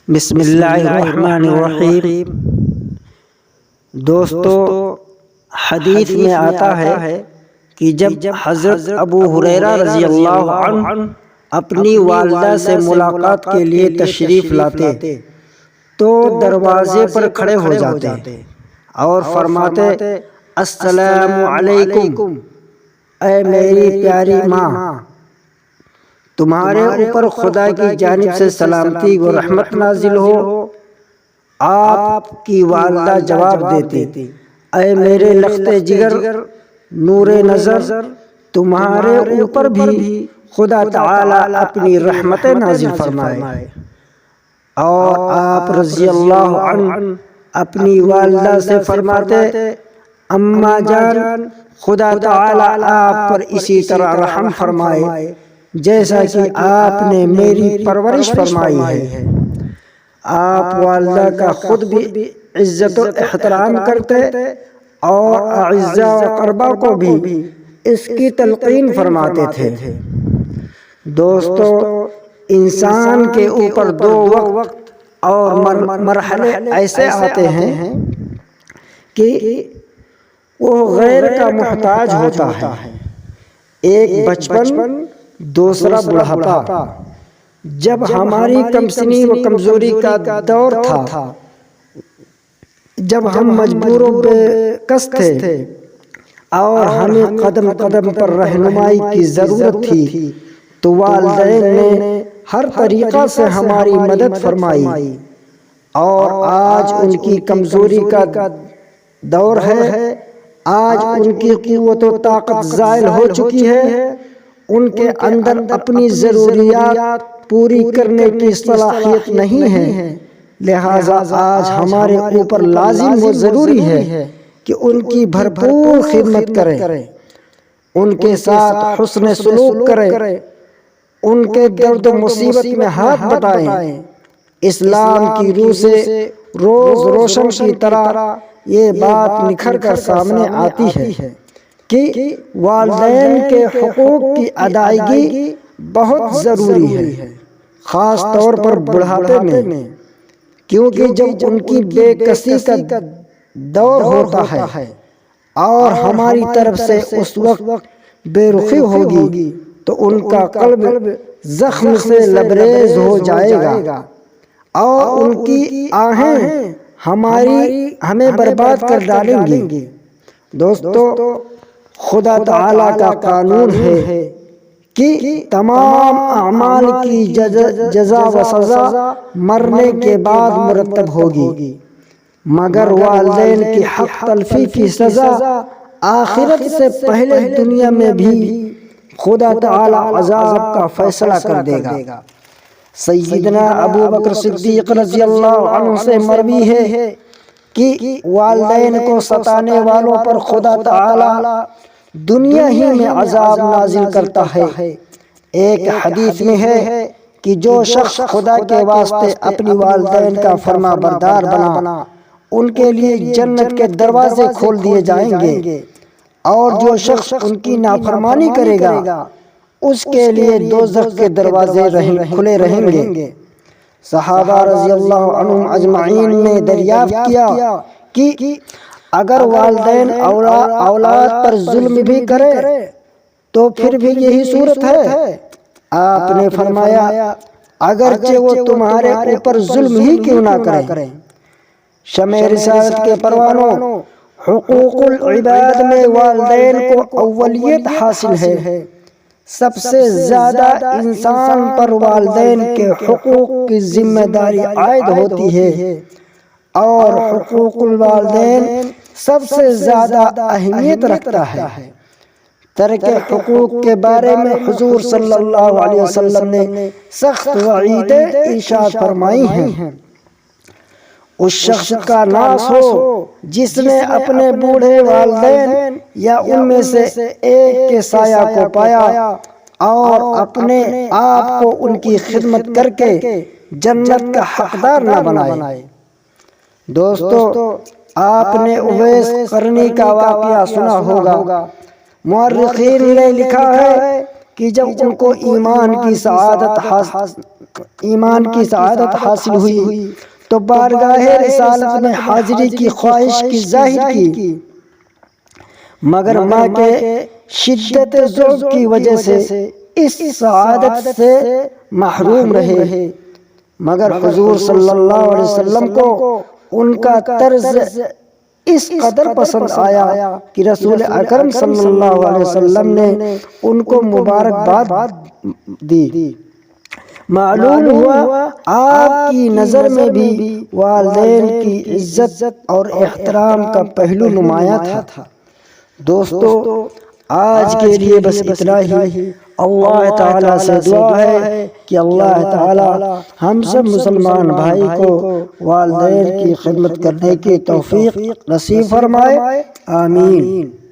بسم اللہ الرحمن الرحیم۔ دوستو، حدیث میں آتا ہے کہ جب حضرت ابو ہریرہ رضی اللہ عنہ اپنی والدہ سے ملاقات کے لیے تشریف لاتے تو دروازے پر کھڑے ہو جاتے اور فرماتے، السلام علیکم، اے میری پیاری ماں، تمہارے اوپر خدا کی جانب سے سلامتی و رحمت نازل ہو۔ آپ کی والدہ جواب دیتی، اے میرے لخت جگر، نور نظر، تمہارے اوپر بھی خدا تعالی اپنی رحمت نازل فرمائے۔ اور آپ رضی اللہ عنہ اپنی والدہ سے فرماتے، اماں جان، خدا تعالی آپ پر اسی طرح رحم فرمائے جیسا کہ آپ نے میری پرورش فرمائی ہے۔ آپ والدہ کا خود بھی عزت و احترام کرتے اور اعزاء و اقرباء کو بھی اس کی تلقین فرماتے تھے۔ دوستو، انسان کے اوپر دو وقت اور مرحلے ایسے آتے ہیں کہ وہ غیر کا محتاج ہوتا ہے۔ ایک بچپن، دوسرا بڑھاپا۔ جب ہماری کمسنی و کمزوری کا دور تھا، جب ہم مجبور و بے کس تھے اور ہمیں قدم قدم پر رہنمائی کی ضرورت تھی، تو والدین نے ہر طریقہ سے ہماری مدد فرمائی۔ اور آج ان کی کمزوری کا دور ہے، آج ان کی قوت و طاقت زائل ہو چکی ہے، ان کے اندر اپنی ضروریات پوری کرنے کی صلاحیت نہیں ہے، لہٰذا آج ہمارے اوپر لازم و ضروری ہے کہ ان کی بھرپور خدمت کریں، ان کے ساتھ حسن سلوک کریں، ان کے درد و مصیبت میں ہاتھ بٹائیں۔ اسلام کی روح سے روز روشن کی طرح یہ بات نکھر کر سامنے آتی ہے کہ والدین کے حقوق کی ادائیگی بہت ضروری ہے، خاص طور پر بڑھاپے میں، کیونکہ جب ان کی بے کسی کا دور ہوتا ہے اور ہماری طرف سے اس وقت بے رخی ہوگی تو ان کا قلب زخم سے لبریز ہو جائے گا اور ان کی آہیں ہمیں برباد کر ڈالیں گی۔ دوستو، خدا تعالی کا قانون ہے کہ تمام اعمال کی جزا و سزا مرنے کے بعد مرتب ہوگی، مگر والدین کی حق تلفی کی سزا آخرت سے پہلے دنیا میں بھی خدا تعالی عذاب کا فیصلہ کر دے گا۔ سیدنا ابو بکر صدیق رضی اللہ عنہ سے مروی ہے کہ والدین کو ستانے والوں پر خدا تعالی دنیا ہی میں عذاب نازل کرتا ہے۔ ایک حدیث میں ہے کہ جو شخص خدا کے واسطے اپنی والدین کا فرما بردار بنا، ان کے لیے جنت کے دروازے کھول دیے جائیں گے، اور جو شخص ان کی نافرمانی کرے گا اس کے لیے دوزخ کے دروازے کھلے رہیں گے۔ صحابہ رضی اللہ عنہم اجمعین نے دریافت کیا کہ اگر والدین اولاد پر ظلم بھی کرے تو پھر بھی یہی صورت ہے؟ آپ نے فرمایا، اگرچہ وہ تمہارے اوپر ظلم ہی کیوں نہ کریں۔ شمع رسالت کے پروانوں، حقوق العباد میں والدین کو اولیت حاصل ہے۔ سب سے زیادہ انسان پر والدین کے حقوق کی ذمہ داری عائد ہوتی ہے، اور حقوق الوالدین سب سے زیادہ اہمیت رکھتا ہے۔ ترک حقوق کے بارے میں حضور صلی اللہ علیہ وسلم نے سخت وعیدیں ارشاد فرمائی ہیں۔ اس شخص کا ناس ہو جس نے اپنے بوڑھے والدین یا ان میں سے ایک کے سایہ کو پایا اور اپنے آپ کو ان کی خدمت کر کے جنت کا حقدار نہ بنائے۔ دوستو، آپ نے اویس قرنی کا واقعہ سنا ہوگا۔ مورخین نے لکھا ہے کہ جب ان کو ایمان کی سعادت حاصل ہوئی تو بارگاہ رسالت میں حاضری کی خواہش کی ظاہر کی، مگر ماں کے شدت ذوق کی وجہ سے اس سعادت سے محروم رہے۔ مگر حضور صلی اللہ علیہ وسلم کو ان کا طرز اس قدر پسند آیا کہ رسول اکرم صلی اللہ علیہ وسلم نے ان کو مبارکباد دی۔ معلوم ہوا آپ کی نظر میں بھی والدین کی عزت اور احترام کا پہلو نمایاں تھا۔ دوستو، آج کے لیے بس اتنا ہی۔ اللہ تعالیٰ سے دعا ہے کہ اللہ تعالیٰ ہم سب مسلمان بھائی کو والدین کی خدمت کرنے کی توفیق نصیب فرمائے، آمین۔